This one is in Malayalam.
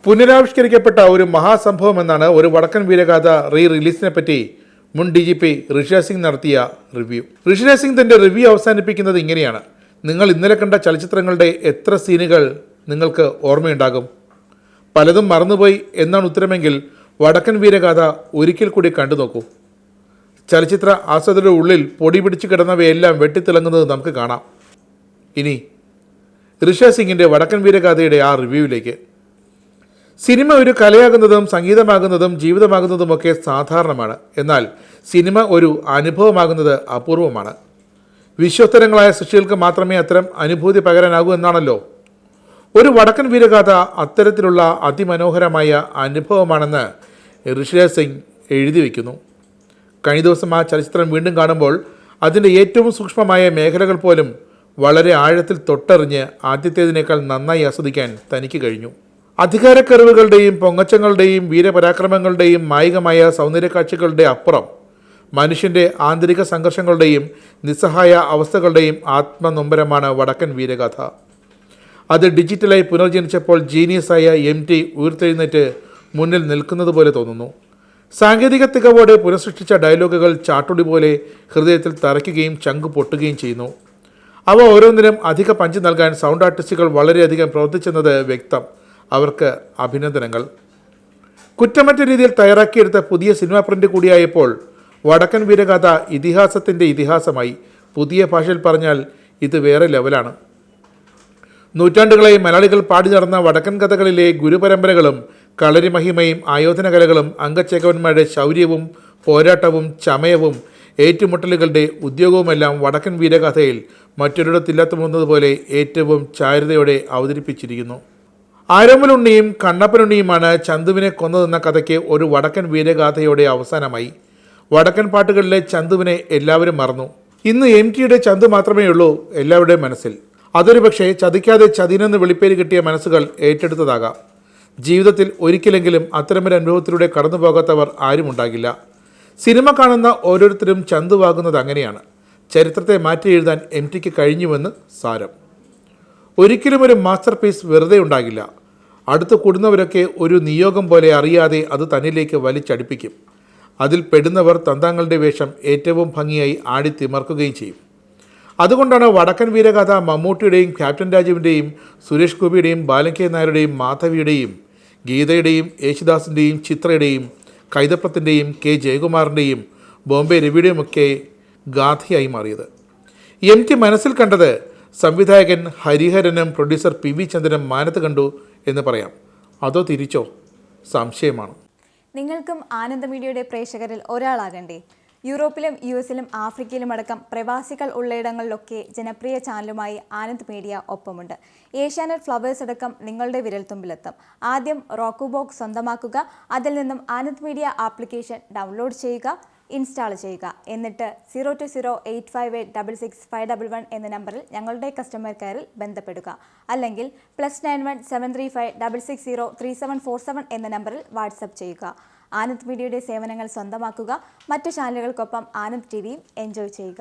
പുനരാവിഷ്കരിക്കപ്പെട്ട ഒരു മഹാസംഭവം എന്നാണ് ഒരു വടക്കൻ വീരഗാഥ റിലീസിനെ പറ്റി മുൻ DGP ഋഷിരാജ് സിംഗ് നടത്തിയ റിവ്യൂ. ഋഷിരാജ് സിംഗ് തന്റെ റിവ്യൂ അവസാനിപ്പിക്കുന്നത് ഇങ്ങനെയാണ്: നിങ്ങൾ ഇന്നലെ കണ്ട ചലച്ചിത്രങ്ങളുടെ എത്ര സീനുകൾ നിങ്ങൾക്ക് ഓർമ്മയുണ്ടാകും? പലതും മറന്നുപോയി എന്നാണ് ഉത്തരമെങ്കിൽ വടക്കൻ വീരഗാഥ ഒരിക്കൽ കൂടി കണ്ടു നോക്കൂ. ചലച്ചിത്ര ആസ്വാദകരുടെ ഉള്ളിൽ പൊടി പിടിച്ചു കിടന്നവയെല്ലാം വെട്ടിത്തിളങ്ങുന്നത് നമുക്ക് കാണാം. ഇനി ഋഷിരാജ് സിംഗിൻ്റെ വടക്കൻ വീരഗാഥയുടെ ആ റിവ്യൂവിലേക്ക്. സിനിമ ഒരു കലയാകുന്നതും സംഗീതമാകുന്നതും ജീവിതമാകുന്നതുമൊക്കെ സാധാരണമാണ്. എന്നാൽ സിനിമ ഒരു അനുഭവമാകുന്നത് അപൂർവമാണ്. വിശ്വസ്തരങ്ങളായ സൃഷ്ടികൾക്ക് മാത്രമേ അത്തരം അനുഭൂതി പകരാനാകൂ എന്നാണല്ലോ. ഒരു വടക്കൻ വീരഗാഥ അത്തരത്തിലുള്ള അതിമനോഹരമായ അനുഭവമാണെന്ന് ഋഷിരാജ് സിംഗ് എഴുതി വയ്ക്കുന്നു. കഴിഞ്ഞ ദിവസം ആ ചലച്ചിത്രം വീണ്ടും കാണുമ്പോൾ അതിൻ്റെ ഏറ്റവും സൂക്ഷ്മമായ മേഖലകൾ പോലും വളരെ ആഴത്തിൽ തൊട്ടറിഞ്ഞ് ആദ്യത്തേതിനേക്കാൾ നന്നായി ആസ്വദിക്കാൻ തനിക്ക് കഴിഞ്ഞു. അധികാരക്കറിവുകളുടെയും പൊങ്ങച്ചങ്ങളുടെയും വീരപരാക്രമങ്ങളുടെയും മായികമായ സൗന്ദര്യക്കാഴ്ചകളുടെ അപ്പുറം മനുഷ്യൻ്റെ ആന്തരിക സംഘർഷങ്ങളുടെയും നിസ്സഹായ അവസ്ഥകളുടെയും ആത്മനൊമ്പരമാണ് വടക്കൻ വീരഗാഥ. അത് ഡിജിറ്റലായി പുനർജനിച്ചപ്പോൾ ജീനിയസായ MT ഉയർത്തെഴുന്നേറ്റ് മുന്നിൽ നിൽക്കുന്നത് പോലെ തോന്നുന്നു. സാങ്കേതിക തികവോടെ പുനഃസൃഷ്ടിച്ച ഡയലോഗുകൾ ചാട്ടുടി പോലെ ഹൃദയത്തിൽ തറയ്ക്കുകയും ചങ്ക് പൊട്ടുകയും ചെയ്യുന്നു. അവ ഓരോന്നിനും അധിക പഞ്ച് നൽകാൻ സൗണ്ട് ആർട്ടിസ്റ്റുകൾ വളരെയധികം പ്രവർത്തിച്ചെന്നത് വ്യക്തം. അവർക്ക് അഭിനന്ദനങ്ങൾ. കുറ്റമറ്റ രീതിയിൽ തയ്യാറാക്കിയെടുത്ത പുതിയ സിനിമ പ്രിൻ്റ് കൂടിയായപ്പോൾ വടക്കൻ വീരഗാഥ ഇതിഹാസത്തിൻ്റെ ഇതിഹാസമായി. പുതിയ ഭാഷയിൽ പറഞ്ഞാൽ ഇത് വേറെ ലെവലാണ്. നൂറ്റാണ്ടുകളായി മലയാളികൾ പാടി നടന്ന വടക്കൻ കഥകളിലെ ഗുരുപരമ്പരകളും കളരിമഹിമയും ആയോധന കലകളും അംഗച്ചേകവന്മാരുടെ ശൗര്യവും പോരാട്ടവും ചമയവും ഏറ്റുമുട്ടലുകളുടെ ഉദ്യോഗവുമെല്ലാം വടക്കൻ വീരഗാഥയിൽ മറ്റൊരിടത്തില്ലാത്തതുപോലെ ഏറ്റവും ചാരുതയോടെ അവതരിപ്പിച്ചിരിക്കുന്നു. ആരോമലുണ്ണിയും കണ്ണപ്പനുണ്ണിയുമാണ് ചന്തുവിനെ കൊന്നതെന്ന കഥയ്ക്ക് ഒരു വടക്കൻ വീരഗാഥയോടെ അവസാനമായി. വടക്കൻ പാട്ടുകളിലെ ചന്തുവിനെ എല്ലാവരും മറന്നു. ഇന്ന് MTയുടെ ചന്തു മാത്രമേ ഉള്ളൂ എല്ലാവരുടെയും മനസ്സിൽ. അതൊരു പക്ഷേ ചതിക്കാതെ ചതിനെന്ന് വിളിപ്പേര് കിട്ടിയ മനസ്സുകൾ ഏറ്റെടുത്തതാകാം. ജീവിതത്തിൽ ഒരിക്കലെങ്കിലും അത്തരമൊരു അനുഭവത്തിലൂടെ കടന്നു പോകാത്തവർ ആരും ഉണ്ടാകില്ല. സിനിമ കാണുന്ന ഓരോരുത്തരും ചന്തുവാകുന്നത് അങ്ങനെയാണ്. ചരിത്രത്തെ മാറ്റി എഴുതാൻ MTക്ക് കഴിഞ്ഞുവെന്ന് സാരം. ഒരിക്കലും ഒരു മാസ്റ്റർ പീസ് വെറുതെ ഉണ്ടാകില്ല. അടുത്ത് കൂടുന്നവരൊക്കെ ഒരു നിയോഗം പോലെ അറിയാതെ അത് തന്നിലേക്ക് വലിച്ചടിപ്പിക്കും. അതിൽ പെടുന്നവർ തന്താങ്ങളുടെ വേഷം ഏറ്റവും ഭംഗിയായി ആടിത്തിമർക്കുകയും ചെയ്യും. അതുകൊണ്ടാണ് വടക്കൻ വീരഗാഥ മമ്മൂട്ടിയുടെയും ക്യാപ്റ്റൻ രാജുവിൻ്റെയും സുരേഷ് ഗോപിയുടെയും ബാലൻ നായരുടെയും മാധവിയുടെയും ഗീതയുടെയും യേശുദാസിൻ്റെയും ചിത്രയുടെയും കൈതപ്രത്തിൻ്റെയും K ജയകുമാറിൻ്റെയും ബോംബെ രവിയുടെയുമൊക്കെ ഗാഥയായി മാറിയത്. MT മനസ്സിൽ കണ്ടത് സംവിധായകൻ ഹരിഹരനും പ്രൊഡ്യൂസർ PV ചന്ദ്രനും മാനത്ത് കണ്ടു എന്ന് പറയാം. അതോ തിരിച്ചോ? സംശയമാണ്. നിങ്ങൾക്കും ആനന്ദ മീഡിയയുടെ പ്രേക്ഷകരിൽ ഒരാളാകണ്ടേ? യൂറോപ്പിലും US-ലും ആഫ്രിക്കയിലും അടക്കം പ്രവാസികൾ ഉള്ളയിടങ്ങളിലൊക്കെ ജനപ്രിയ ചാനലുമായി ആനന്ദ് മീഡിയ ഒപ്പമുണ്ട്. ഏഷ്യാനെറ്റ് ഫ്ലവേഴ്സ് അടക്കം നിങ്ങളുടെ വിരൽത്തുമ്പിലെത്തും. ആദ്യം റോക്കു ബോക്സ് സ്വന്തമാക്കുക. അതിൽ നിന്നും ആനന്ദ് മീഡിയ ആപ്ലിക്കേഷൻ ഡൗൺലോഡ് ചെയ്യുക, ഇൻസ്റ്റാൾ ചെയ്യുക. എന്നിട്ട് 02085866511 എന്ന നമ്പറിൽ ഞങ്ങളുടെ കസ്റ്റമർ കെയറിൽ ബന്ധപ്പെടുക. അല്ലെങ്കിൽ +91 735 660 3747 എന്ന നമ്പറിൽ വാട്സപ്പ് ചെയ്യുക. ആനന്ദ് മീഡിയയുടെ സേവനങ്ങൾ സ്വന്തമാക്കുക. മറ്റു ചാനലുകൾക്കൊപ്പം ആനന്ദ് TVയും എൻജോയ് ചെയ്യുക.